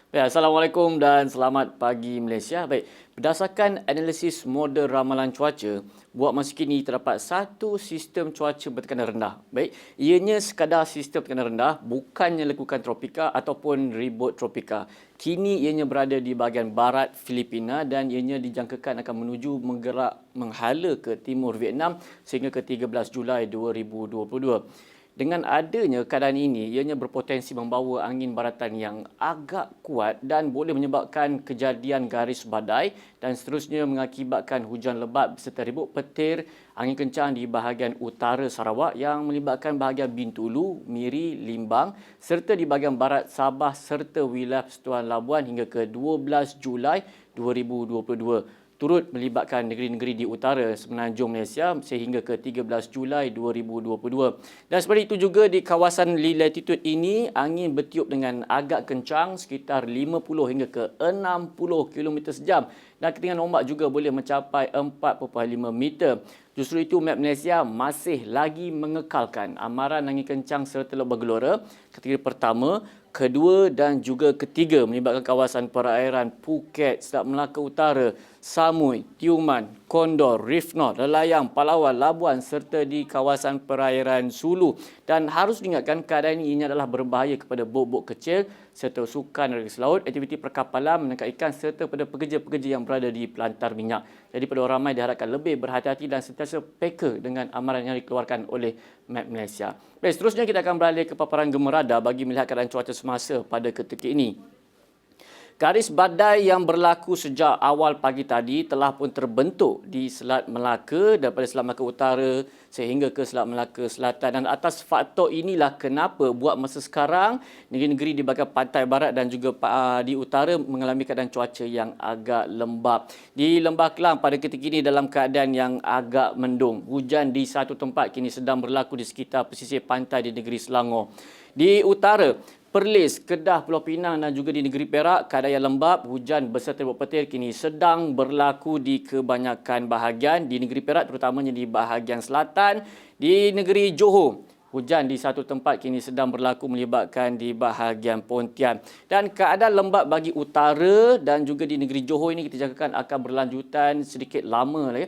Ya, Assalamualaikum dan selamat pagi Malaysia. Baik, berdasarkan analisis model ramalan cuaca, buat masa kini terdapat satu sistem cuaca bertekanan rendah. Baik, ianya sekadar sistem tekanan rendah, bukannya lekukan tropika ataupun ribut tropika. Kini ianya berada di bahagian barat Filipina dan ianya dijangkakan akan menuju menggerak menghala ke timur Vietnam sehingga ke 13 Julai 2022. Dengan adanya keadaan ini, ianya berpotensi membawa angin baratan yang agak kuat dan boleh menyebabkan kejadian garis badai dan seterusnya mengakibatkan hujan lebat beserta ribut petir, angin kencang di bahagian utara Sarawak yang melibatkan bahagian Bintulu, Miri, Limbang serta di bahagian barat Sabah serta wilayah Persekutuan Labuan hingga ke 12 Julai 2022. Turut melibatkan negeri-negeri di utara semenanjung Malaysia sehingga ke 13 Julai 2022. Dan seperti itu juga di kawasan Lee latitude ini, angin bertiup dengan agak kencang sekitar 50 hingga ke 60 km sejam dan ketinggian ombak juga boleh mencapai 4.5 meter. Justru itu, Map Malaysia masih lagi mengekalkan amaran angin kencang serta lebat gelora kategori pertama, kedua dan juga ketiga melibatkan kawasan perairan Phuket, Selat Melaka Utara, Samui, Tioman, Condor, Reef North, Lelayang, Palawan, Labuan serta di kawasan perairan Sulu. Dan harus diingatkan keadaan ini adalah berbahaya kepada bot-bot kecil serta sukan regis laut, aktiviti perkapalan, menangkap ikan serta pada pekerja-pekerja yang berada di pelantar minyak. Jadi pada orang ramai diharapkan lebih berhati-hati dan sentiasa peka dengan amaran yang dikeluarkan oleh Map Malaysia. Baik, seterusnya kita akan beralih ke paparan gemerada bagi melihat keadaan cuaca semasa pada ketika ini. Garis badai yang berlaku sejak awal pagi tadi telah pun terbentuk di Selat Melaka daripada Selat Melaka Utara sehingga ke Selat Melaka Selatan. Dan atas faktor inilah kenapa buat masa sekarang negeri-negeri di bahagian pantai barat dan juga di utara mengalami keadaan cuaca yang agak lembap. Di Lembah Kelang pada ketika ini dalam keadaan yang agak mendung. Hujan di satu tempat kini sedang berlaku di sekitar pesisir pantai di negeri Selangor. Di utara, Perlis, Kedah, Pulau Pinang dan juga di negeri Perak, keadaan yang lembap, hujan beserta ribut petir kini sedang berlaku di kebanyakan bahagian. Di negeri Perak terutamanya di bahagian selatan, di negeri Johor. Hujan di satu tempat kini sedang berlaku melibatkan di bahagian Pontian. Dan keadaan lembap bagi utara dan juga di negeri Johor ini kita jangkakan akan berlanjutan sedikit lama lagi.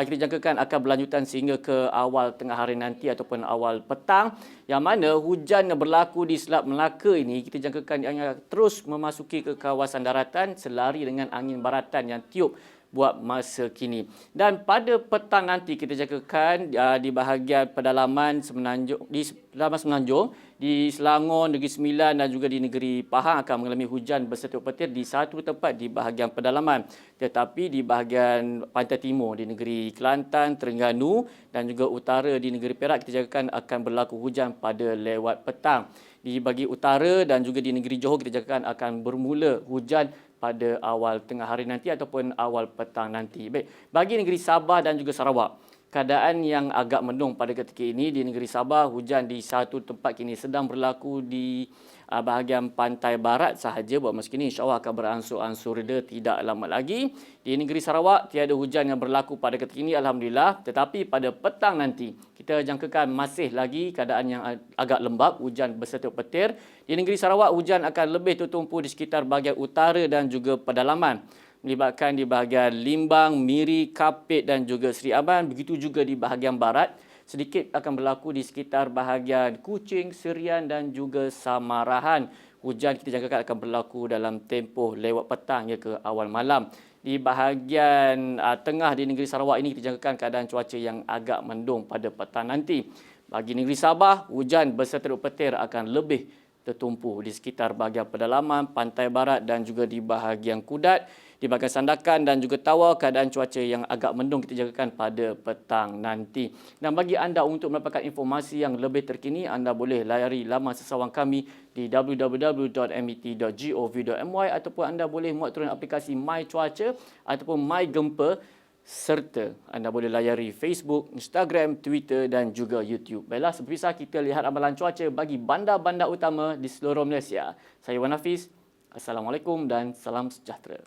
Kita jangkakan akan berlanjutan sehingga ke awal tengah hari nanti ataupun awal petang. Yang mana hujan yang berlaku di Selat Melaka ini kita jangkakan akan terus memasuki ke kawasan daratan selari dengan angin baratan yang tiup buat masa kini. Dan pada petang nanti kita jangkakan di bahagian pedalaman Semenanjung, di pedalaman Semenanjung, di Selangor, Negeri Sembilan dan juga di Negeri Pahang akan mengalami hujan beserta petir di satu tempat di bahagian pedalaman. Tetapi di bahagian pantai timur di Negeri Kelantan, Terengganu dan juga utara di Negeri Perak kita jangkakan akan berlaku hujan pada lewat petang. Di bagi utara dan juga di Negeri Johor kita jangkakan akan bermula hujan pada awal tengah hari nanti ataupun awal petang nanti. Baik, bagi negeri Sabah dan juga Sarawak, keadaan yang agak mendung pada ketika ini. Di negeri Sabah, hujan di satu tempat kini sedang berlaku di bahagian pantai barat sahaja buat masa kini. InsyaAllah akan beransur-ansur reda tidak lama lagi. Di negeri Sarawak, tiada hujan yang berlaku pada ketika ini, Alhamdulillah. Tetapi pada petang nanti, kita jangkakan masih lagi keadaan yang agak lembap, hujan beserta petir. Di negeri Sarawak, hujan akan lebih tertumpu di sekitar bahagian utara dan juga pedalaman, melibatkan di bahagian Limbang, Miri, Kapit dan juga Seri Aman. Begitu juga di bahagian barat, sedikit akan berlaku di sekitar bahagian Kuching, Serian dan juga Samarahan. Hujan kita jangkakan akan berlaku dalam tempoh lewat petang hingga ke awal malam. Di bahagian tengah di negeri Sarawak ini kita jangkakan keadaan cuaca yang agak mendung pada petang nanti. Bagi negeri Sabah, hujan beserta petir akan lebih tertumpu di sekitar bahagian pedalaman, pantai barat dan juga di bahagian Kudat, di bahagian Sandakan dan juga Tawau, keadaan cuaca yang agak mendung kita jangkakan pada petang nanti. Dan bagi anda untuk mendapatkan informasi yang lebih terkini, anda boleh layari laman sesawang kami di www.met.gov.my ataupun anda boleh muat turun aplikasi My Cuaca ataupun My Gempa. Serta anda boleh layari Facebook, Instagram, Twitter dan juga YouTube. Baiklah, seperti kita lihat amalan cuaca bagi bandar-bandar utama di seluruh Malaysia. Saya Wan Hafiz. Assalamualaikum dan salam sejahtera.